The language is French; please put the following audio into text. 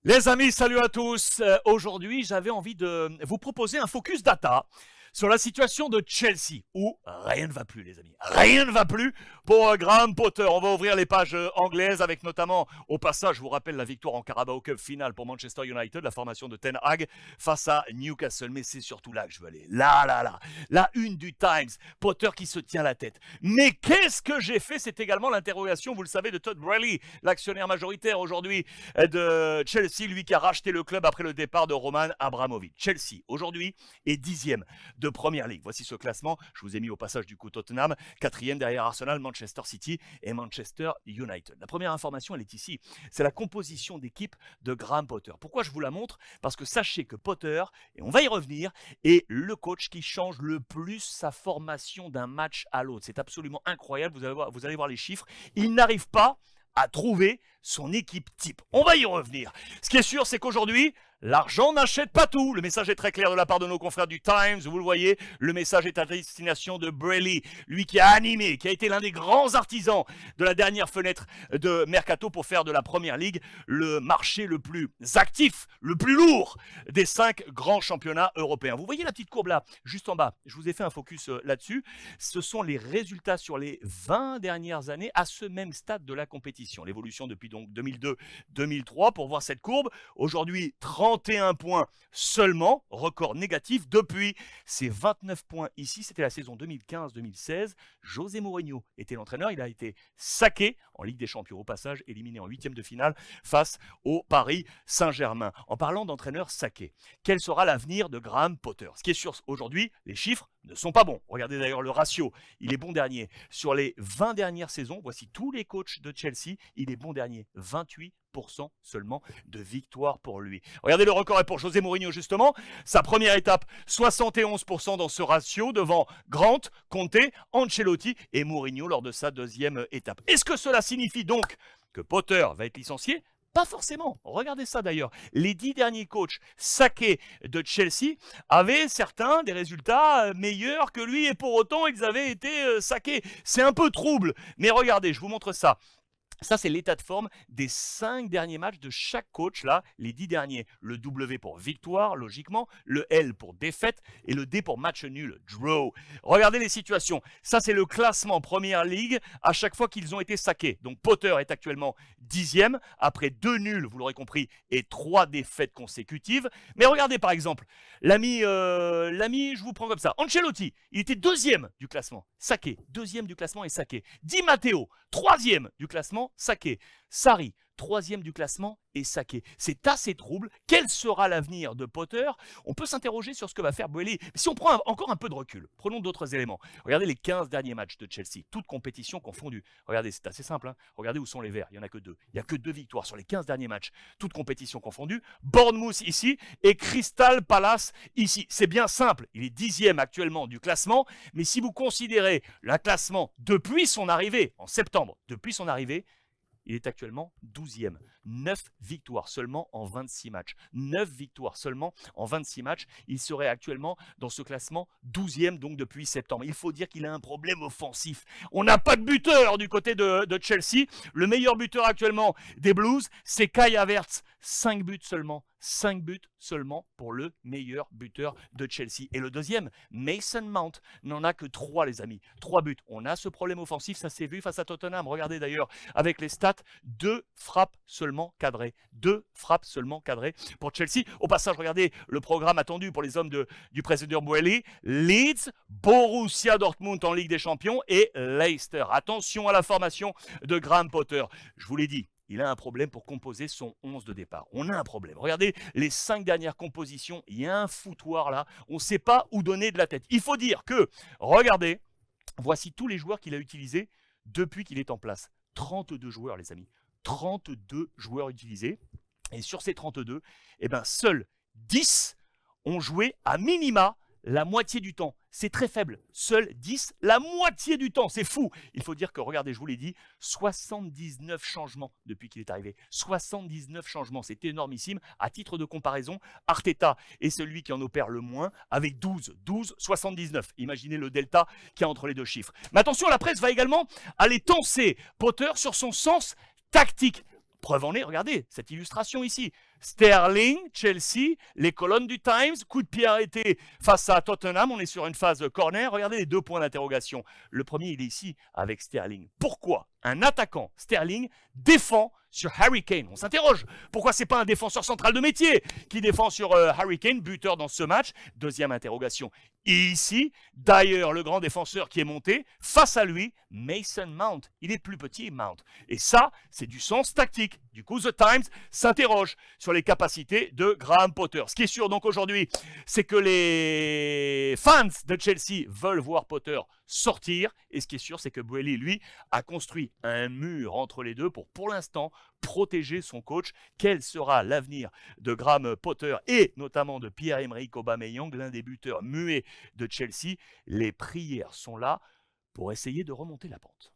Les amis, salut à tous. Aujourd'hui, j'avais envie de vous proposer un focus data sur la situation de Chelsea, où rien ne va plus, les amis. Rien ne va plus pour Graham Potter. On va ouvrir les pages anglaises avec notamment, au passage, je vous rappelle la victoire en Carabao Cup finale pour Manchester United, la formation de Ten Hag face à Newcastle. Mais c'est surtout là que je veux aller. Là. La une du Times, Potter qui se tient la tête. Mais qu'est-ce que j'ai fait? C'est également l'interrogation, vous le savez, de Todd Boehly, l'actionnaire majoritaire aujourd'hui de Chelsea, lui qui a racheté le club après le départ de Roman Abramovich. Chelsea, aujourd'hui, est 10e de Première Ligue. Voici ce classement. Je vous ai mis au passage du coup Tottenham, 4e derrière Arsenal, Manchester City et Manchester United. La première information, elle est ici. C'est la composition d'équipe de Graham Potter. Pourquoi je vous la montre? Parce que sachez que Potter, et on va y revenir, est le coach qui change le plus sa formation d'un match à l'autre. C'est absolument incroyable. Vous allez voir les chiffres. Il n'arrive pas à trouver son équipe type. On va y revenir. Ce qui est sûr, c'est qu'aujourd'hui, l'argent n'achète pas tout. Le message est très clair de la part de nos confrères du Times. Vous le voyez, le message est à destination de Boehly, lui qui a animé, qui a été l'un des grands artisans de la dernière fenêtre de Mercato pour faire de la Première Ligue le marché le plus actif, le plus lourd des 5 grands championnats européens. Vous voyez la petite courbe là, juste en bas. Je vous ai fait un focus là-dessus. Ce sont les résultats sur les 20 dernières années à ce même stade de la compétition. L'évolution depuis donc 2002-2003 pour voir cette courbe. Aujourd'hui, 31 points seulement, record négatif depuis ces 29 points ici. C'était la saison 2015-2016. José Mourinho était l'entraîneur. Il a été saqué en Ligue des Champions au passage, éliminé en 8e de finale face au Paris Saint-Germain. En parlant d'entraîneur saqué, quel sera l'avenir de Graham Potter? Ce qui est sûr aujourd'hui, les chiffres ne sont pas bons. Regardez d'ailleurs le ratio, il est bon dernier. Sur les 20 dernières saisons, voici tous les coachs de Chelsea, il est bon dernier. 28% seulement de victoire pour lui. Regardez, le record est pour José Mourinho justement. Sa première étape, 71% dans ce ratio devant Grant, Conte, Ancelotti et Mourinho lors de sa deuxième étape. Est-ce que cela signifie donc que Potter va être licencié? Pas forcément. Regardez ça d'ailleurs. Les 10 derniers coachs saqués de Chelsea avaient certains des résultats meilleurs que lui et pour autant ils avaient été saqués. C'est un peu trouble. Mais regardez, je vous montre ça. Ça, c'est l'état de forme des 5 derniers matchs de chaque coach, là, les 10 derniers. Le W pour victoire, logiquement, le L pour défaite et le D pour match nul, draw. Regardez les situations. Ça, c'est le classement Première Ligue à chaque fois qu'ils ont été saqués. Donc, Potter est actuellement 10e, après 2 nuls, vous l'aurez compris, et 3 défaites consécutives. Mais regardez, par exemple, l'ami, je vous prends comme ça. Ancelotti, il était 2e du classement, saqué. 2e du classement et saqué. Di Matteo, 3e du classement, saqué. Sarri, 3e du classement et saqué. C'est assez trouble. Quel sera l'avenir de Potter? On peut s'interroger sur ce que va faire Boehly. Mais si on prend encore un peu de recul, prenons d'autres éléments. Regardez les 15 derniers matchs de Chelsea, toutes compétitions confondues. Regardez, c'est assez simple. Regardez où sont les Verts. Il n'y en a que 2. Il n'y a que 2 victoires sur les 15 derniers matchs, toutes compétitions confondues. Bournemouth ici et Crystal Palace ici. C'est bien simple. Il est 10e actuellement du classement. Mais si vous considérez le classement depuis son arrivée, en septembre, depuis son arrivée, il est actuellement 12e. 9 victoires seulement en 26 matchs. 9 victoires seulement en 26 matchs. Il serait actuellement dans ce classement 12e donc depuis septembre. Il faut dire qu'il a un problème offensif. On n'a pas de buteur du côté de Chelsea. Le meilleur buteur actuellement des Blues, c'est Kai Havertz. 5 buts seulement. 5 buts seulement pour le meilleur buteur de Chelsea. Et le deuxième, Mason Mount, n'en a que 3 les amis. 3 buts. On a ce problème offensif, ça s'est vu face à Tottenham. Regardez d'ailleurs avec les stats, 2 frappes seulement cadrées. 2 frappes seulement cadrées pour Chelsea. Au passage, regardez le programme attendu pour les hommes du président Boehly. Leeds, Borussia Dortmund en Ligue des Champions et Leicester. Attention à la formation de Graham Potter. Je vous l'ai dit. Il a un problème pour composer son 11 de départ. On a un problème. Regardez les 5 dernières compositions. Il y a un foutoir là. On ne sait pas où donner de la tête. Il faut dire que, regardez, voici tous les joueurs qu'il a utilisés depuis qu'il est en place. 32 joueurs, les amis. 32 joueurs utilisés. Et sur ces 32, seuls 10 ont joué à minima la moitié du temps. C'est très faible. Seuls 10, la moitié du temps. C'est fou. Il faut dire que, regardez, je vous l'ai dit, 79 changements depuis qu'il est arrivé. 79 changements, c'est énormissime. À titre de comparaison, Arteta est celui qui en opère le moins avec 12, 79. Imaginez le delta qu'il y a entre les deux chiffres. Mais attention, la presse va également aller tenser Potter sur son sens tactique. Preuve en est, regardez, cette illustration ici. Sterling, Chelsea, les colonnes du Times, coup de pied arrêté face à Tottenham, on est sur une phase corner, regardez les 2 points d'interrogation. Le premier, il est ici avec Sterling. Pourquoi un attaquant, Sterling, défend sur Harry Kane? On s'interroge, pourquoi c'est pas un défenseur central de métier qui défend sur Harry Kane, buteur dans ce match? Deuxième interrogation. Et ici, d'ailleurs, le grand défenseur qui est monté, face à lui, Mason Mount. Il est plus petit, Mount. Et ça, c'est du sens tactique. Du coup, The Times s'interroge sur les capacités de Graham Potter. Ce qui est sûr donc aujourd'hui, c'est que les fans de Chelsea veulent voir Potter sortir. Et ce qui est sûr, c'est que Boehly, lui, a construit un mur entre les deux pour l'instant, protéger son coach. Quel sera l'avenir de Graham Potter et notamment de Pierre-Emerick Aubameyang, l'un des buteurs muets de Chelsea? Les prières sont là pour essayer de remonter la pente.